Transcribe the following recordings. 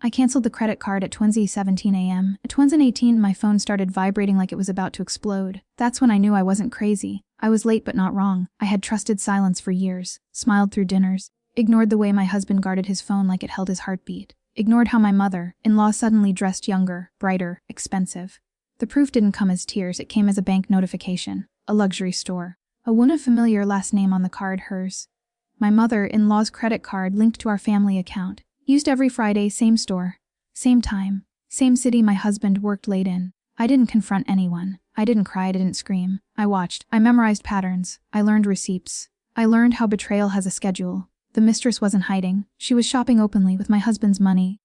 I canceled the credit card at 17 a.m. At 18, my phone started vibrating like it was about to explode. That's when I knew I wasn't crazy. I was late but not wrong. I had trusted silence for years, smiled through dinners, ignored the way my husband guarded his phone like it held his heartbeat, ignored how my mother-in-law suddenly dressed younger, brighter, expensive. The proof didn't come as tears, it came as a bank notification, a luxury store, a woman familiar last name on the card, hers. My mother-in-law's credit card linked to our family account. Used every Friday, same store, same time, same city my husband worked late in. I didn't confront anyone. I didn't cry, I didn't scream. I watched. I memorized patterns. I learned receipts. I learned how betrayal has a schedule. The mistress wasn't hiding. She was shopping openly with my husband's money.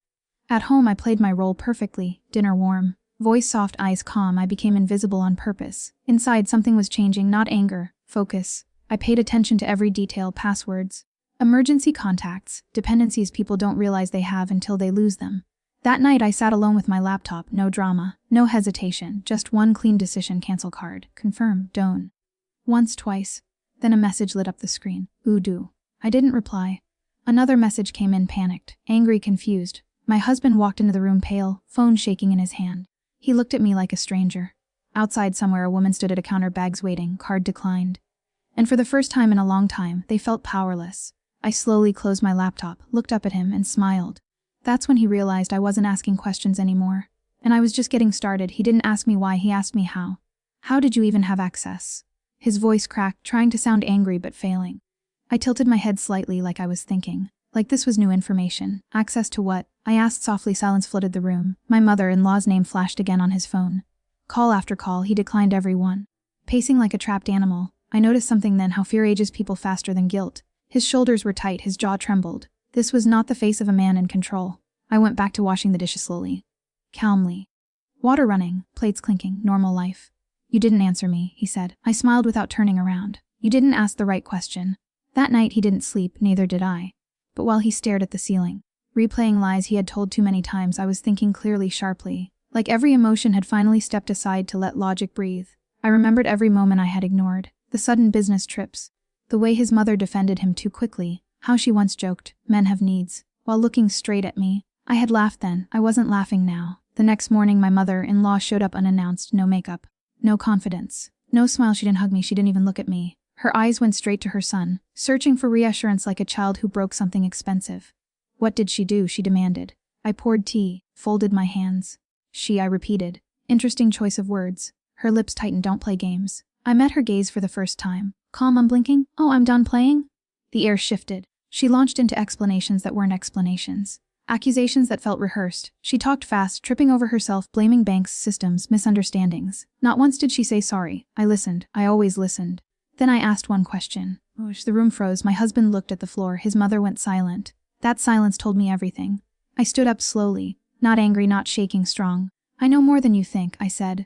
At home I played my role perfectly. Dinner warm. Voice soft, eyes calm. I became invisible on purpose. Inside something was changing, not anger. Focus. I paid attention to every detail, passwords. Emergency contacts, dependencies people don't realize they have until they lose them. That night I sat alone with my laptop, no drama, no hesitation, just one clean decision: cancel card, confirm, don't. Once, twice. Then a message lit up the screen. Do. I didn't reply. Another message came in, panicked, angry, confused. My husband walked into the room, pale, phone shaking in his hand. He looked at me like a stranger. Outside somewhere a woman stood at a counter, bags waiting, card declined. And for the first time in a long time, they felt powerless. I slowly closed my laptop, looked up at him, and smiled. That's when he realized I wasn't asking questions anymore. And I was just getting started. He didn't ask me why, he asked me how. How did you even have access? His voice cracked, trying to sound angry but failing. I tilted my head slightly, like I was thinking. Like this was new information. Access to what? I asked softly. Silence flooded the room. My mother-in-law's name flashed again on his phone. Call after call, he declined every one. Pacing like a trapped animal, I noticed something then: how fear ages people faster than guilt. His shoulders were tight, his jaw trembled. This was not the face of a man in control. I went back to washing the dishes slowly. Calmly. Water running, plates clinking, normal life. You didn't answer me, he said. I smiled without turning around. You didn't ask the right question. That night he didn't sleep, neither did I. But while he stared at the ceiling, replaying lies he had told too many times, I was thinking clearly, sharply. Like every emotion had finally stepped aside to let logic breathe. I remembered every moment I had ignored. The sudden business trips. The way his mother defended him too quickly. How she once joked, men have needs, while looking straight at me. I had laughed then. I wasn't laughing now. The next morning my mother-in-law showed up unannounced. No makeup. No confidence. No smile. She didn't hug me. She didn't even look at me. Her eyes went straight to her son, searching for reassurance like a child who broke something expensive. What did she do? She demanded. I poured tea, folded my hands. I repeated. Interesting choice of words. Her lips tightened. Don't play games. I met her gaze for the first time. Calm, unblinking. Oh, I'm done playing? The air shifted. She launched into explanations that weren't explanations. Accusations that felt rehearsed. She talked fast, tripping over herself, blaming banks, systems, misunderstandings. Not once did she say sorry. I listened. I always listened. Then I asked one question. The room froze. My husband looked at the floor. His mother went silent. That silence told me everything. I stood up slowly. Not angry, not shaking, strong. I know more than you think, I said.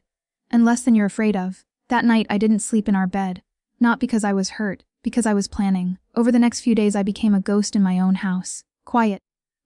And less than you're afraid of. That night I didn't sleep in our bed. Not because I was hurt, because I was planning. Over the next few days I became a ghost in my own house. Quiet.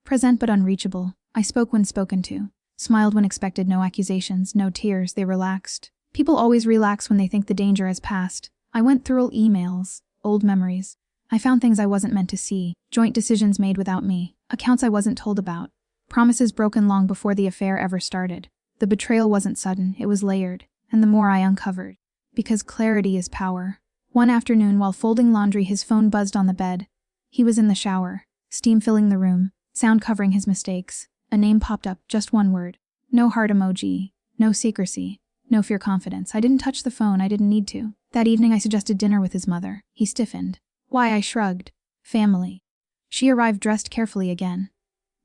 Present but unreachable. I spoke when spoken to. Smiled when expected. No accusations, no tears. They relaxed. People always relax when they think the danger has passed. I went through old emails, old memories. I found things I wasn't meant to see. Joint decisions made without me. Accounts I wasn't told about. Promises broken long before the affair ever started. The betrayal wasn't sudden, it was layered. And the more I uncovered. Because clarity is power. One afternoon while folding laundry his phone buzzed on the bed. He was in the shower. Steam filling the room. Sound covering his mistakes. A name popped up, just one word. No heart emoji. No secrecy. No fear, confidence. I didn't touch the phone, I didn't need to. That evening I suggested dinner with his mother. He stiffened. Why? I shrugged. Family. She arrived dressed carefully again.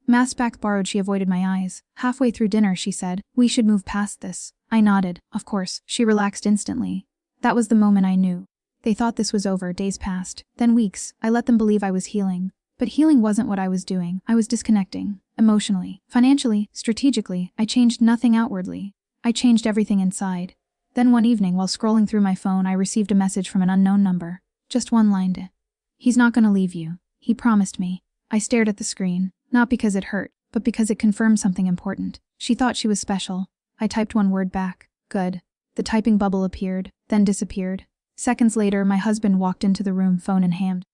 Mask back borrowed. She avoided my eyes. Halfway through dinner she said, we should move past this. I nodded. Of course. She relaxed instantly. That was the moment I knew. They thought this was over. Days passed. Then weeks. I let them believe I was healing. But healing wasn't what I was doing. I was disconnecting. Emotionally. Financially. Strategically. I changed nothing outwardly. I changed everything inside. Then one evening while scrolling through my phone I received a message from an unknown number. Just one line. He's not gonna leave you. He promised me. I stared at the screen. Not because it hurt, but because it confirmed something important. She thought she was special. I typed one word back. Good. The typing bubble appeared, then disappeared. Seconds later my husband walked into the room, phone in hand.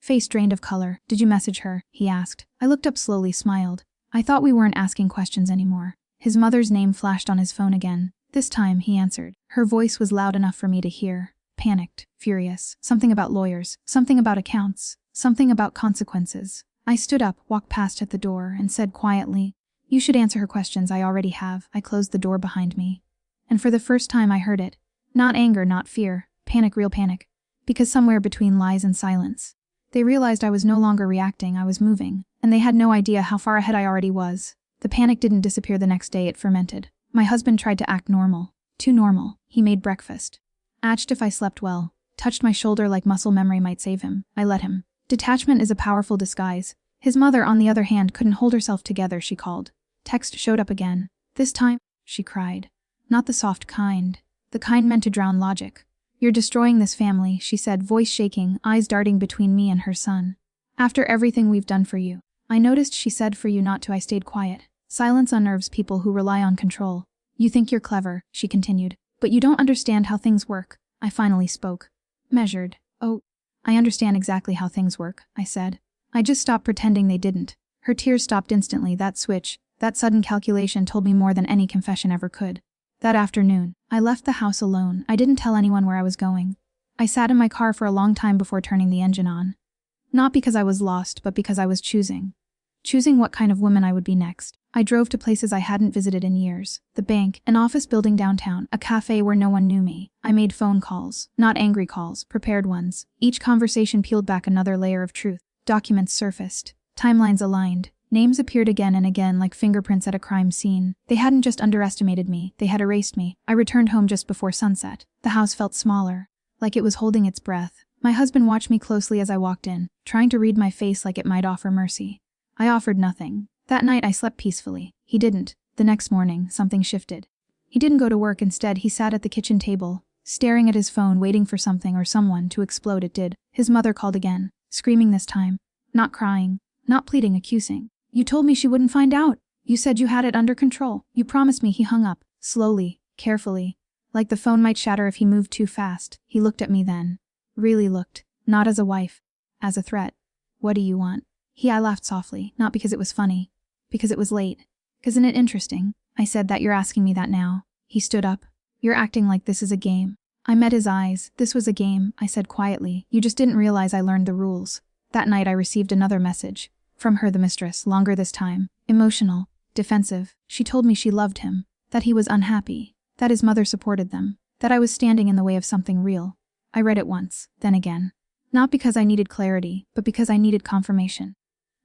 Face drained of color. Did you message her? He asked. I looked up slowly, smiled. I thought we weren't asking questions anymore. His mother's name flashed on his phone again. This time, he answered. Her voice was loud enough for me to hear. Panicked, furious, something about lawyers, something about accounts, something about consequences. I stood up, walked past at the door, and said quietly, "You should answer her questions, I already have." I closed the door behind me. And for the first time I heard it. Not anger, not fear. Panic, real panic. Because somewhere between lies and silence, they realized I was no longer reacting, I was moving, and they had no idea how far ahead I already was. The panic didn't disappear the next day, it fermented. My husband tried to act normal. Too normal. He made breakfast. Asked if I slept well. Touched my shoulder like muscle memory might save him. I let him. Detachment is a powerful disguise. His mother, on the other hand, couldn't hold herself together, she called. Text showed up again. This time, she cried. Not the soft kind. The kind meant to drown logic. "You're destroying this family," she said, voice shaking, eyes darting between me and her son. "After everything we've done for you." I noticed she said for you not to. I stayed quiet. Silence unnerves people who rely on control. "You think you're clever," she continued, "but you don't understand how things work." I finally spoke. Measured. "Oh, I understand exactly how things work," I said. I just stopped pretending they didn't. Her tears stopped instantly. That switch, that sudden calculation told me more than any confession ever could. That afternoon, I left the house alone. I didn't tell anyone where I was going. I sat in my car for a long time before turning the engine on. Not because I was lost, but because I was choosing. Choosing what kind of woman I would be next. I drove to places I hadn't visited in years. The bank, an office building downtown, a cafe where no one knew me. I made phone calls. Not angry calls, prepared ones. Each conversation peeled back another layer of truth. Documents surfaced. Timelines aligned. Names appeared again and again like fingerprints at a crime scene. They hadn't just underestimated me, they had erased me. I returned home just before sunset. The house felt smaller, like it was holding its breath. My husband watched me closely as I walked in, trying to read my face like it might offer mercy. I offered nothing. That night I slept peacefully. He didn't. The next morning, something shifted. He didn't go to work. Instead, he sat at the kitchen table, staring at his phone, waiting for something or someone to explode. It did. His mother called again, screaming this time. Not crying, not pleading, accusing. "You told me she wouldn't find out. You said you had it under control. You promised me." He hung up, slowly, carefully, like the phone might shatter if he moved too fast. He looked at me then. Really looked. Not as a wife. As a threat. "What do you want?" I laughed softly, not because it was funny. Because it was late. "Isn't it interesting," I said, "that you're asking me that now?" He stood up. "You're acting like this is a game." I met his eyes. "This was a game," I said quietly. "You just didn't realize I learned the rules." That night I received another message. From her, the mistress, longer this time. Emotional. Defensive. She told me she loved him. That he was unhappy. That his mother supported them. That I was standing in the way of something real. I read it once, then again. Not because I needed clarity, but because I needed confirmation.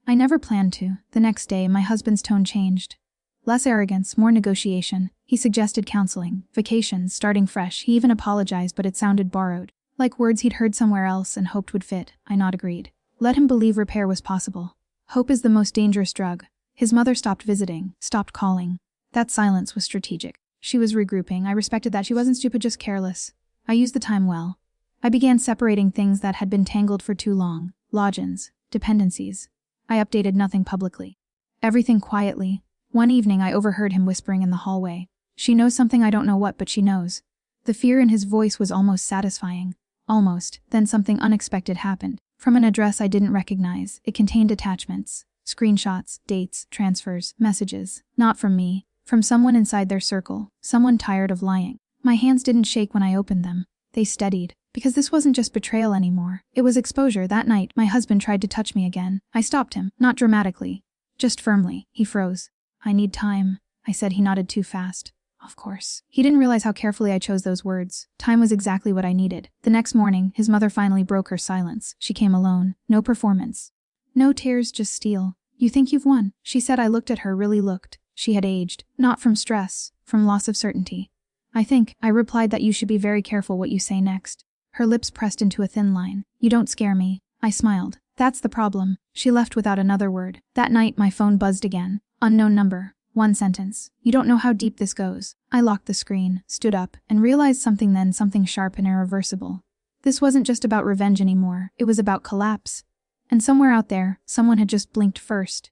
I never planned to. The next day, my husband's tone changed. Less arrogance, more negotiation. He suggested counseling, vacations, starting fresh. He even apologized, but it sounded borrowed. Like words he'd heard somewhere else and hoped would fit. I not agreed. Let him believe repair was possible. Hope is the most dangerous drug. His mother stopped visiting, stopped calling. That silence was strategic. She was regrouping. I respected that. She wasn't stupid, just careless. I used the time well. I began separating things that had been tangled for too long. Logins, dependencies. I updated nothing publicly. Everything quietly. One evening I overheard him whispering in the hallway. "She knows something, I don't know what, but she knows." The fear in his voice was almost satisfying. Almost. Then something unexpected happened. From an address I didn't recognize, it contained attachments. Screenshots, dates, transfers, messages. Not from me. From someone inside their circle. Someone tired of lying. My hands didn't shake when I opened them. They steadied. Because this wasn't just betrayal anymore. It was exposure. That night, my husband tried to touch me again. I stopped him. Not dramatically. Just firmly. He froze. "I need time," I said. He nodded too fast. Of course. He didn't realize how carefully I chose those words. Time was exactly what I needed. The next morning, his mother finally broke her silence. She came alone. No performance. No tears, just steel. "You think you've won?" she said. I looked at her, really looked. She had aged. Not from stress, from loss of certainty. I replied, that you should be very careful what you say next." Her lips pressed into a thin line. "You don't scare me." I smiled. "That's the problem." She left without another word. That night, my phone buzzed again. Unknown number. One sentence. "You don't know how deep this goes." I locked the screen, stood up, and realized something then, something sharp and irreversible. This wasn't just about revenge anymore. It was about collapse. And somewhere out there, someone had just blinked first.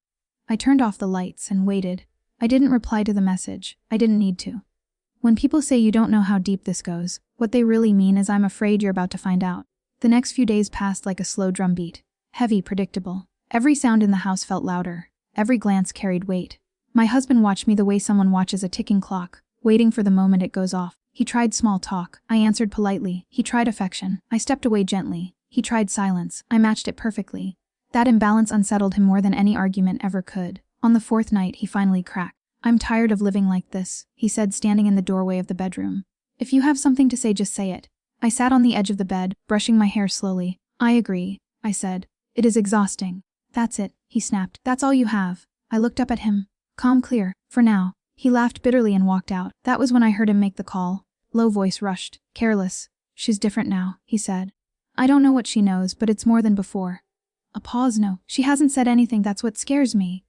I turned off the lights and waited. I didn't reply to the message. I didn't need to. When people say you don't know how deep this goes, what they really mean is, I'm afraid you're about to find out. The next few days passed like a slow drum beat. Heavy, predictable. Every sound in the house felt louder. Every glance carried weight. My husband watched me the way someone watches a ticking clock, waiting for the moment it goes off. He tried small talk. I answered politely. He tried affection. I stepped away gently. He tried silence. I matched it perfectly. That imbalance unsettled him more than any argument ever could. On the fourth night, he finally cracked. "I'm tired of living like this," he said, standing in the doorway of the bedroom. "If you have something to say, just say it." I sat on the edge of the bed, brushing my hair slowly. "I agree," I said. "It is exhausting." "That's it," he snapped. "That's all you have." I looked up at him. "Calm, clear, for now." He laughed bitterly and walked out. That was when I heard him make the call. Low voice rushed. "Careless. She's different now," he said. "I don't know what she knows, but it's more than before." A pause. "No, she hasn't said anything. That's what scares me."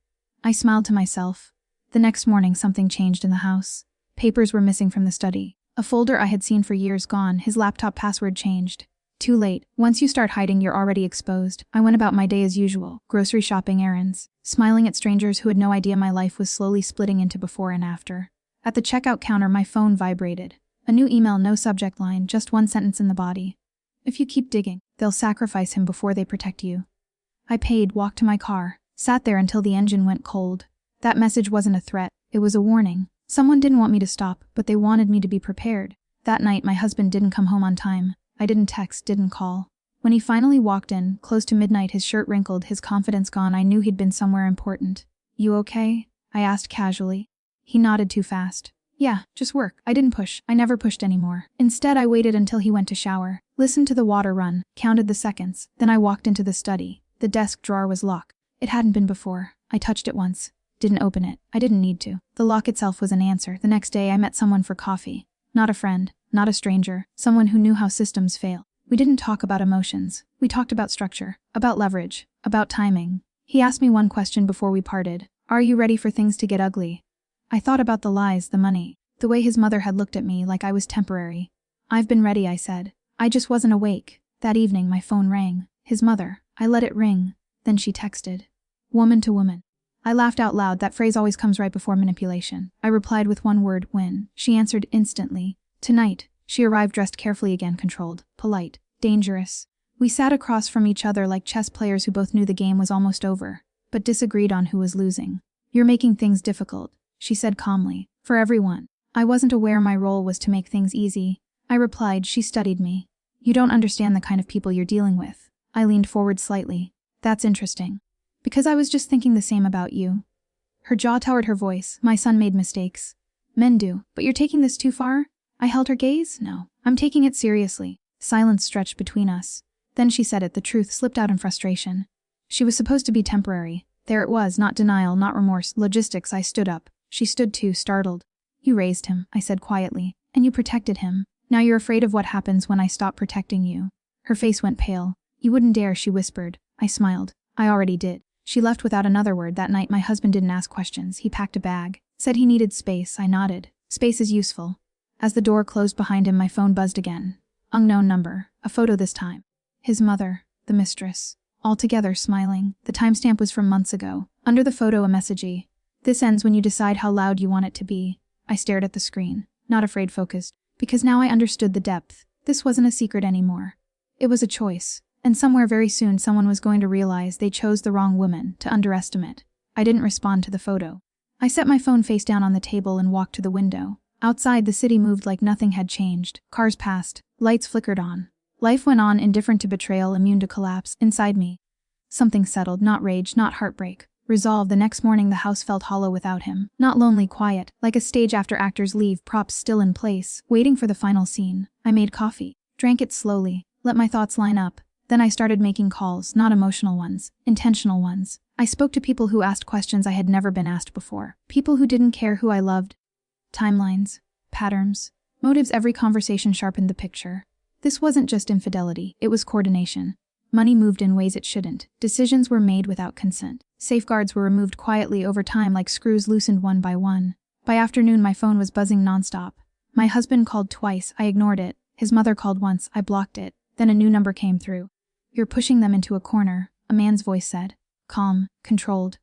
I smiled to myself. The next morning, something changed in the house. Papers were missing from the study. A folder I had seen for years gone. His laptop password changed. Too late. Once you start hiding, you're already exposed. I went about my day as usual, grocery shopping, errands, smiling at strangers who had no idea my life was slowly splitting into before and after. At the checkout counter, my phone vibrated. A new email, no subject line, just one sentence in the body. "If you keep digging, they'll sacrifice him before they protect you." I paid, walked to my car, sat there until the engine went cold. That message wasn't a threat, it was a warning. Someone didn't want me to stop, but they wanted me to be prepared. That night, my husband didn't come home on time. I didn't text, didn't call. When he finally walked in, close to midnight, his shirt wrinkled, his confidence gone, I knew he'd been somewhere important. "You okay?" I asked casually. He nodded too fast. "Yeah, just work." I didn't push. I never pushed anymore. Instead, I waited until he went to shower, listened to the water run, counted the seconds. Then I walked into the study. The desk drawer was locked. It hadn't been before. I touched it once. Didn't open it. I didn't need to. The lock itself was an answer. The next day, I met someone for coffee. Not a friend, not a stranger, someone who knew how systems fail. We didn't talk about emotions. We talked about structure, about leverage, about timing. He asked me one question before we parted. "Are you ready for things to get ugly?" I thought about the lies, the money, the way his mother had looked at me like I was temporary. "I've been ready," I said. I just wasn't awake. That evening, my phone rang. His mother. I let it ring. Then she texted. "Woman to woman." I laughed out loud. That phrase always comes right before manipulation. I replied with one word, "When." She answered instantly. "Tonight." She arrived dressed carefully again, controlled, polite, dangerous. We sat across from each other like chess players who both knew the game was almost over, but disagreed on who was losing. "You're making things difficult," she said calmly, "for everyone." I wasn't aware my role was to make things easy. I replied. She studied me. "You don't understand the kind of people you're dealing with." I leaned forward slightly. "That's interesting. Because I was just thinking the same about you." Her jaw towered, her voice. "My son made mistakes. Men do. But you're taking this too far?" I held her gaze. "No. I'm taking it seriously." Silence stretched between us. Then she said it. The truth slipped out in frustration. She was supposed to be temporary. There it was, not denial, not remorse, logistics. I stood up. She stood too, startled. "You raised him," I said quietly, "and you protected him. Now you're afraid of what happens when I stop protecting you." Her face went pale. "You wouldn't dare," she whispered. I smiled. "I already did." She left without another word. That night, my husband didn't ask questions. He packed a bag. Said he needed space. I nodded. Space is useful. As the door closed behind him, my phone buzzed again. Unknown number. A photo this time. His mother. The mistress. All together, smiling. The timestamp was from months ago. Under the photo, a messagey. "This ends when you decide how loud you want it to be." I stared at the screen. Not afraid, focused. Because now I understood the depth. This wasn't a secret anymore. It was a choice. And somewhere very soon someone was going to realize they chose the wrong woman to underestimate. I didn't respond to the photo. I set my phone face down on the table and walked to the window. Outside, the city moved like nothing had changed. Cars passed. Lights flickered on. Life went on, indifferent to betrayal, immune to collapse. Inside me, something settled. Not rage, not heartbreak. Resolve. The next morning, the house felt hollow without him. Not lonely, quiet. Like a stage after actors leave, props still in place, waiting for the final scene. I made coffee. Drank it slowly. Let my thoughts line up. Then I started making calls, not emotional ones, intentional ones. I spoke to people who asked questions I had never been asked before. People who didn't care who I loved. Timelines. Patterns. Motives. Every conversation sharpened the picture. This wasn't just infidelity, it was coordination. Money moved in ways it shouldn't. Decisions were made without consent. Safeguards were removed quietly over time like screws loosened one by one. By afternoon, my phone was buzzing nonstop. My husband called twice. I ignored it. His mother called once. I blocked it. Then a new number came through. "You're pushing them into a corner," a man's voice said. Calm, controlled.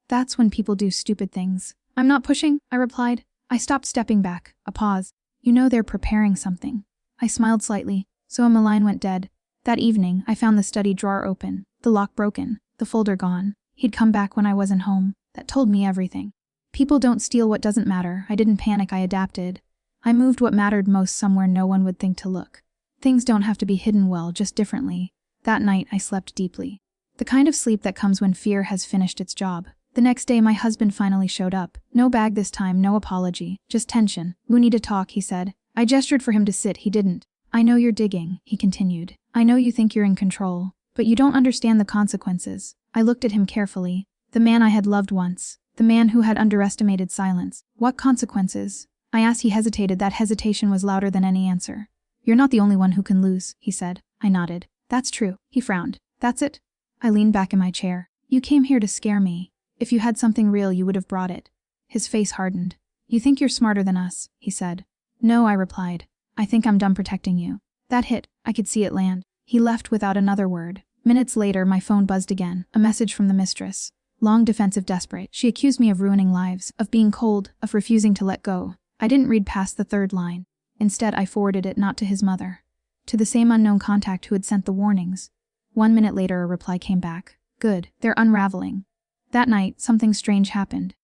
"That's when people do stupid things." "I'm not pushing," I replied. I stopped, stepping back. A pause. "You know they're preparing something." I smiled slightly. So a malign went dead. That evening, I found the study drawer open, the lock broken, the folder gone. He'd come back when I wasn't home. That told me everything. People don't steal what doesn't matter. I didn't panic, I adapted. I moved what mattered most somewhere no one would think to look. Things don't have to be hidden well, just differently. That night, I slept deeply. The kind of sleep that comes when fear has finished its job. The next day, my husband finally showed up. No bag this time, no apology, just tension. "We need to talk," he said. I gestured for him to sit, he didn't. "I know you're digging," he continued. "I know you think you're in control, but you don't understand the consequences." I looked at him carefully. The man I had loved once. The man who had underestimated silence. "What consequences?" I asked. He hesitated. That hesitation was louder than any answer. "You're not the only one who can lose," he said. I nodded. "That's true." He frowned. "That's it?" I leaned back in my chair. "You came here to scare me. If you had something real, you would have brought it." His face hardened. "You think you're smarter than us," he said. "No," I replied. "I think I'm done protecting you." That hit. I could see it land. He left without another word. Minutes later, my phone buzzed again. A message from the mistress. Long, defensive, desperate. She accused me of ruining lives, of being cold, of refusing to let go. I didn't read past the third line. Instead, I forwarded it not to his mother. To the same unknown contact who had sent the warnings. 1 minute later, a reply came back. "Good. They're unraveling." That night, something strange happened.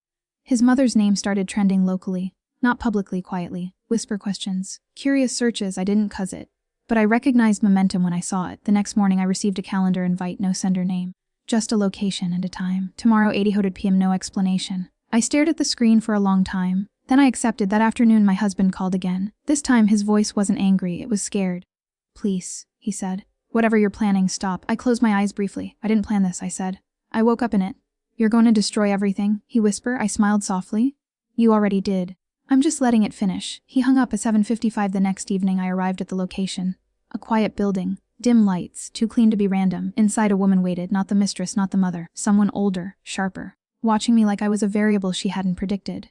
His mother's name started trending locally. Not publicly, quietly. Whisper questions. Curious searches. I didn't cuz it. But I recognized momentum when I saw it. The next morning, I received a calendar invite, no sender name. Just a location and a time. Tomorrow, 8:00 p.m., no explanation. I stared at the screen for a long time. Then I accepted. That afternoon, my husband called again. This time, his voice wasn't angry, it was scared. "Please," he said. "Whatever you're planning, stop." I closed my eyes briefly. "I didn't plan this," I said. "I woke up in it." "You're going to destroy everything?" he whispered. I smiled softly. "You already did. I'm just letting it finish." He hung up. At 7:55 the next evening, I arrived at the location. A quiet building. Dim lights, too clean to be random. Inside, a woman waited, not the mistress, not the mother. Someone older, sharper. Watching me like I was a variable she hadn't predicted.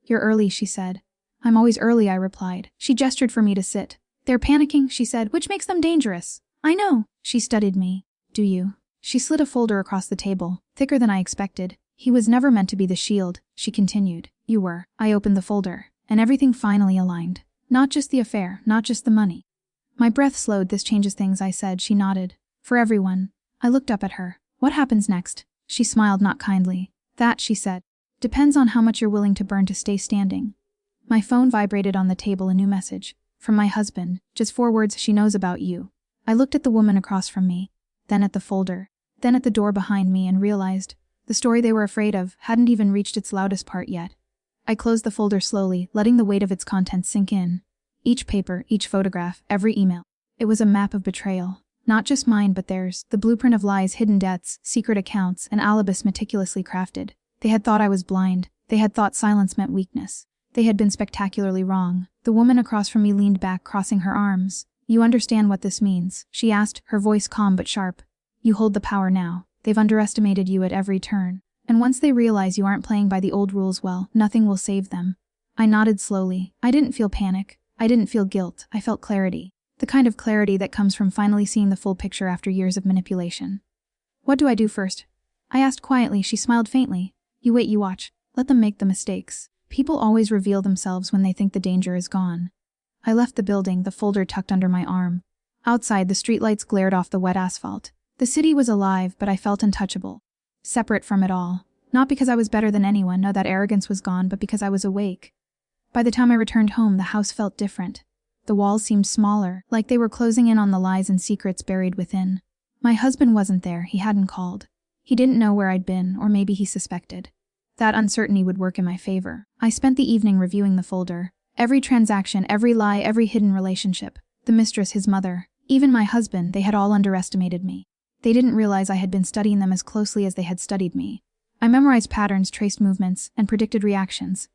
"You're early," she said. "I'm always early," I replied. She gestured for me to sit. "They're panicking," she said, "which makes them dangerous." "I know." She studied me. "Do you?" She slid a folder across the table, thicker than I expected. "He was never meant to be the shield," she continued. "You were." I opened the folder, and everything finally aligned. Not just the affair, not just the money. My breath slowed. "This changes things," I said. She nodded. "For everyone." I looked up at her. "What happens next?" She smiled, not kindly. "That," she said, "depends on how much you're willing to burn to stay standing." My phone vibrated on the table, a new message. From my husband. Just 4 words: "She knows about you." I looked at the woman across from me, then at the folder, then at the door behind me, and realized the story they were afraid of hadn't even reached its loudest part yet. I closed the folder slowly, letting the weight of its contents sink in. Each paper, each photograph, every email. It was a map of betrayal. Not just mine but theirs, the blueprint of lies, hidden debts, secret accounts, and alibis meticulously crafted. They had thought I was blind. They had thought silence meant weakness. They had been spectacularly wrong. The woman across from me leaned back, crossing her arms. "You understand what this means?" she asked, her voice calm but sharp. "You hold the power now. They've underestimated you at every turn. And once they realize you aren't playing by the old rules, well, nothing will save them." I nodded slowly. I didn't feel panic. I didn't feel guilt. I felt clarity. The kind of clarity that comes from finally seeing the full picture after years of manipulation. "What do I do first?" I asked quietly. She smiled faintly. "You wait, you watch. Let them make the mistakes. People always reveal themselves when they think the danger is gone." I left the building, the folder tucked under my arm. Outside, the streetlights glared off the wet asphalt. The city was alive, but I felt untouchable. Separate from it all. Not because I was better than anyone, no, that arrogance was gone, but because I was awake. By the time I returned home, the house felt different. The walls seemed smaller, like they were closing in on the lies and secrets buried within. My husband wasn't there. He hadn't called. He didn't know where I'd been, or maybe he suspected. That uncertainty would work in my favor. I spent the evening reviewing the folder. Every transaction, every lie, every hidden relationship. The mistress, his mother, even my husband, they had all underestimated me. They didn't realize I had been studying them as closely as they had studied me. I memorized patterns, traced movements, and predicted reactions.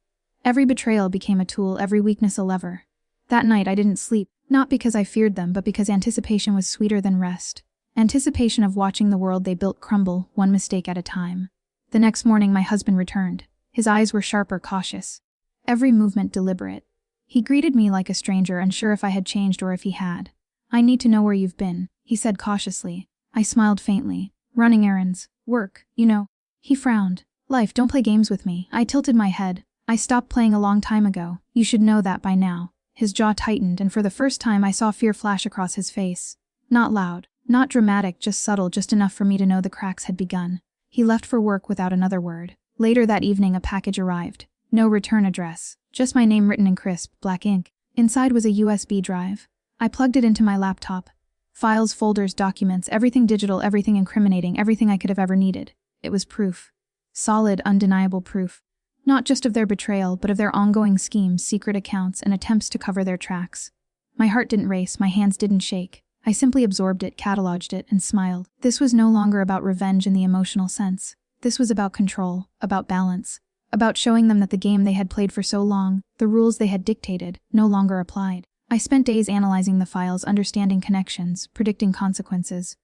Every betrayal became a tool, every weakness a lever. That night I didn't sleep, not because I feared them, but because anticipation was sweeter than rest. Anticipation of watching the world they built crumble, one mistake at a time. The next morning my husband returned. His eyes were sharper, cautious. Every movement deliberate. He greeted me like a stranger, unsure if I had changed or if he had. "I need to know where you've been," he said cautiously. I smiled faintly. "Running errands. Work, you know." He frowned. "Life, don't play games with me." I tilted my head. "I stopped playing a long time ago. You should know that by now." His jaw tightened, and for the first time I saw fear flash across his face. Not loud, not dramatic, just subtle, just enough for me to know the cracks had begun. He left for work without another word. Later that evening, a package arrived. No return address, just my name written in crisp, black ink. Inside was a USB drive. I plugged it into my laptop. Files, folders, documents, everything digital, everything incriminating, everything I could have ever needed. It was proof. Solid, undeniable proof. Not just of their betrayal, but of their ongoing schemes, secret accounts, and attempts to cover their tracks. My heart didn't race, my hands didn't shake. I simply absorbed it, cataloged it, and smiled. This was no longer about revenge in the emotional sense. This was about control, about balance, about showing them that the game they had played for so long, the rules they had dictated, no longer applied. I spent days analyzing the files, understanding connections, predicting consequences.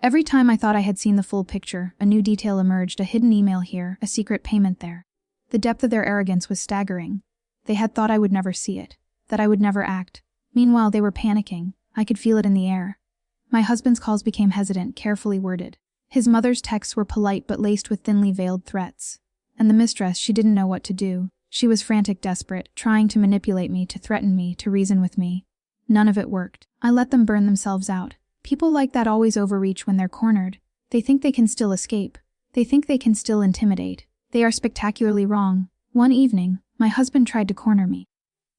Every time I thought I had seen the full picture, a new detail emerged, a hidden email here, a secret payment there. The depth of their arrogance was staggering. They had thought I would never see it, that I would never act. Meanwhile, they were panicking. I could feel it in the air. My husband's calls became hesitant, carefully worded. His mother's texts were polite but laced with thinly veiled threats. And the mistress, she didn't know what to do. She was frantic, desperate, trying to manipulate me, to threaten me, to reason with me. None of it worked. I let them burn themselves out. People like that always overreach when they're cornered. They think they can still escape. They think they can still intimidate. They are spectacularly wrong. One evening, my husband tried to corner me.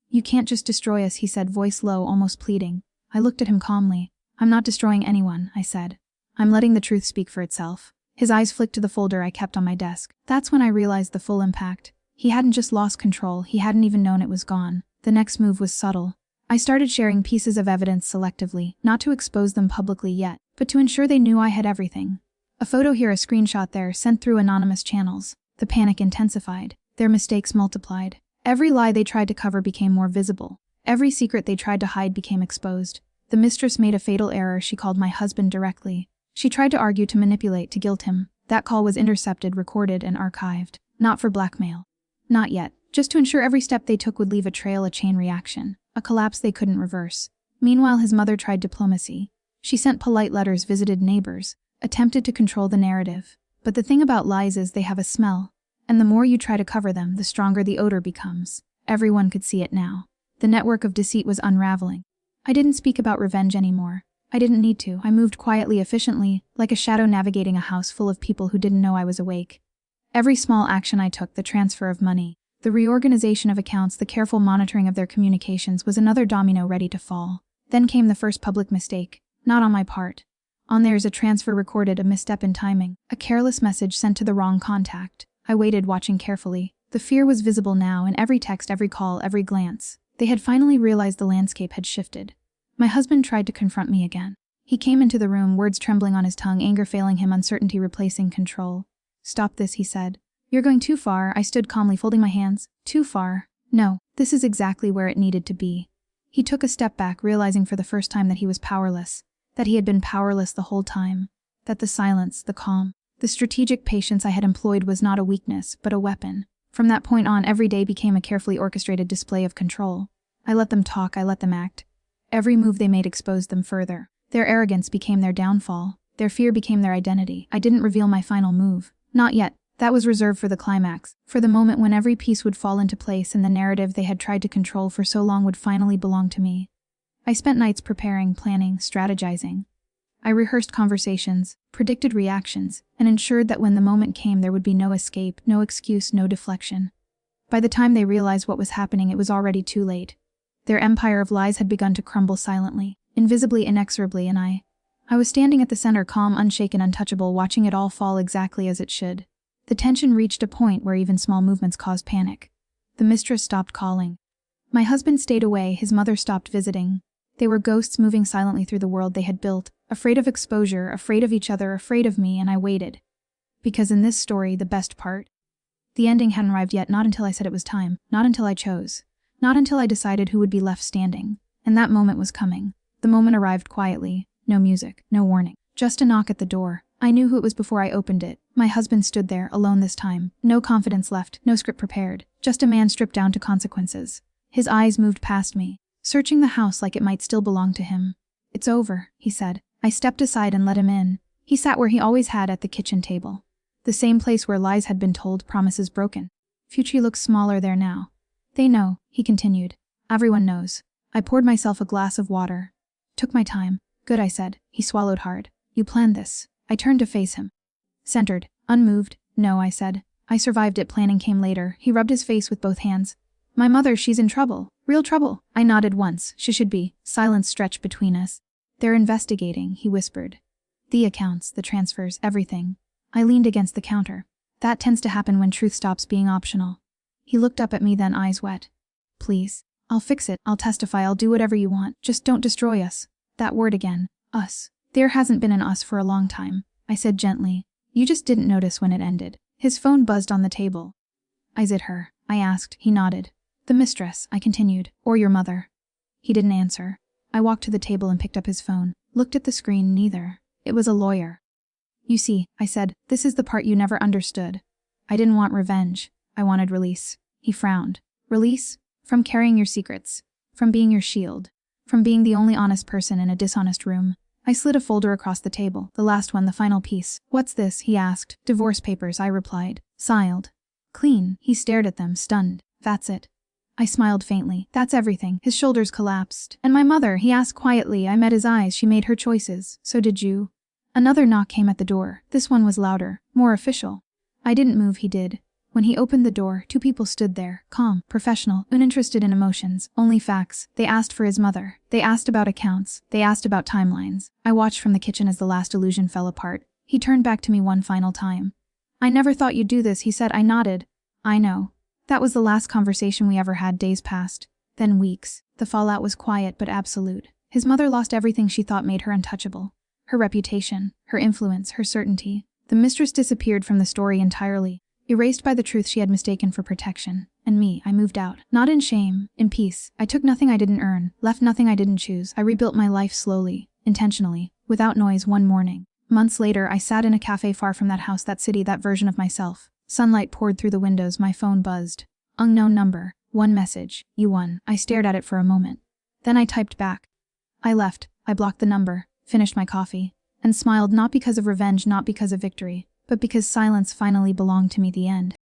"You can't just destroy us," he said, voice low, almost pleading. I looked at him calmly. "I'm not destroying anyone," I said. "I'm letting the truth speak for itself." His eyes flicked to the folder I kept on my desk. That's when I realized the full impact. He hadn't just lost control, he hadn't even known it was gone. The next move was subtle. I started sharing pieces of evidence selectively, not to expose them publicly yet, but to ensure they knew I had everything. A photo here, a screenshot there, sent through anonymous channels. The panic intensified. Their mistakes multiplied. Every lie they tried to cover became more visible. Every secret they tried to hide became exposed. The mistress made a fatal error. She called my husband directly. She tried to argue, to manipulate, to guilt him. That call was intercepted, recorded, and archived. Not for blackmail. Not yet. Just to ensure every step they took would leave a trail, a chain reaction. A collapse they couldn't reverse. Meanwhile, his mother tried diplomacy. She sent polite letters, visited neighbors, attempted to control the narrative. But the thing about lies is they have a smell. And the more you try to cover them, the stronger the odor becomes. Everyone could see it now. The network of deceit was unraveling. I didn't speak about revenge anymore. I didn't need to. I moved quietly, efficiently, like a shadow navigating a house full of people who didn't know I was awake. Every small action I took, the transfer of money, the reorganization of accounts, the careful monitoring of their communications, was another domino ready to fall. Then came the first public mistake. Not on my part. On theirs, a transfer recorded, a misstep in timing, a careless message sent to the wrong contact. I waited, watching carefully. The fear was visible now in every text, every call, every glance. They had finally realized the landscape had shifted. My husband tried to confront me again. He came into the room, words trembling on his tongue, anger failing him, uncertainty replacing control. "Stop this," he said. "You're going too far." I stood calmly, folding my hands. "Too far. No, this is exactly where it needed to be." He took a step back, realizing for the first time that he was powerless. That he had been powerless the whole time. That the silence, the calm, the strategic patience I had employed was not a weakness, but a weapon. From that point on, every day became a carefully orchestrated display of control. I let them talk, I let them act. Every move they made exposed them further. Their arrogance became their downfall. Their fear became their identity. I didn't reveal my final move. Not yet. That was reserved for the climax, for the moment when every piece would fall into place and the narrative they had tried to control for so long would finally belong to me. I spent nights preparing, planning, strategizing. I rehearsed conversations, predicted reactions, and ensured that when the moment came there would be no escape, no excuse, no deflection. By the time they realized what was happening, it was already too late. Their empire of lies had begun to crumble silently, invisibly, inexorably, and I was standing at the center, calm, unshaken, untouchable, watching it all fall exactly as it should. The tension reached a point where even small movements caused panic. The mistress stopped calling. My husband stayed away, his mother stopped visiting. They were ghosts moving silently through the world they had built, afraid of exposure, afraid of each other, afraid of me, and I waited. Because in this story, the best part, the ending hadn't arrived yet, not until I said it was time, not until I chose, not until I decided who would be left standing. And that moment was coming. The moment arrived quietly, no music, no warning, just a knock at the door. I knew who it was before I opened it. My husband stood there, alone this time, no confidence left, no script prepared, just a man stripped down to consequences. His eyes moved past me, searching the house like it might still belong to him. "It's over," he said. I stepped aside and let him in. He sat where he always had, at the kitchen table. The same place where lies had been told, promises broken. Future looks smaller there now. "They know," he continued. "Everyone knows." I poured myself a glass of water. "Took my time." "Good," I said. He swallowed hard. "You planned this." I turned to face him. Centered, unmoved. "No," I said. I survived it, planning came later. He rubbed his face with both hands. My mother, she's in trouble. Real trouble. I nodded once. She should be. Silence stretched between us. They're investigating, he whispered. The accounts, the transfers, everything. I leaned against the counter. That tends to happen when truth stops being optional. He looked up at me, then eyes wet. Please. I'll fix it. I'll testify. I'll do whatever you want. Just don't destroy us. That word again. Us. There hasn't been an us for a long time, I said gently. You just didn't notice when it ended. His phone buzzed on the table. Is it her? I asked. He nodded. The mistress, I continued. Or your mother. He didn't answer. I walked to the table and picked up his phone. Looked at the screen, neither. It was a lawyer. You see, I said, this is the part you never understood. I didn't want revenge. I wanted release. He frowned. Release? From carrying your secrets. From being your shield. From being the only honest person in a dishonest room. I slid a folder across the table, the last one, the final piece. What's this? He asked. Divorce papers, I replied. Siled. Clean. He stared at them, stunned. That's it. I smiled faintly. That's everything. His shoulders collapsed. And my mother, he asked quietly. I met his eyes. She made her choices. So did you. Another knock came at the door. This one was louder, more official. I didn't move, he did. When he opened the door, two people stood there, calm, professional, uninterested in emotions, only facts. They asked for his mother. They asked about accounts. They asked about timelines. I watched from the kitchen as the last illusion fell apart. He turned back to me one final time. I never thought you'd do this, he said. I nodded. I know. That was the last conversation we ever had. Days passed. Then weeks. The fallout was quiet but absolute. His mother lost everything she thought made her untouchable. Her reputation, her influence, her certainty. The mistress disappeared from the story entirely, erased by the truth she had mistaken for protection. And me, I moved out. Not in shame, in peace. I took nothing I didn't earn, left nothing I didn't choose. I rebuilt my life slowly, intentionally, without noise. One morning. Months later, I sat in a cafe far from that house, that city, that version of myself. Sunlight poured through the windows. My phone buzzed. Unknown number. One message. You won. I stared at it for a moment. Then I typed back. I left. I blocked the number, finished my coffee, and smiled, not because of revenge, not because of victory, but because silence finally belonged to me. The end.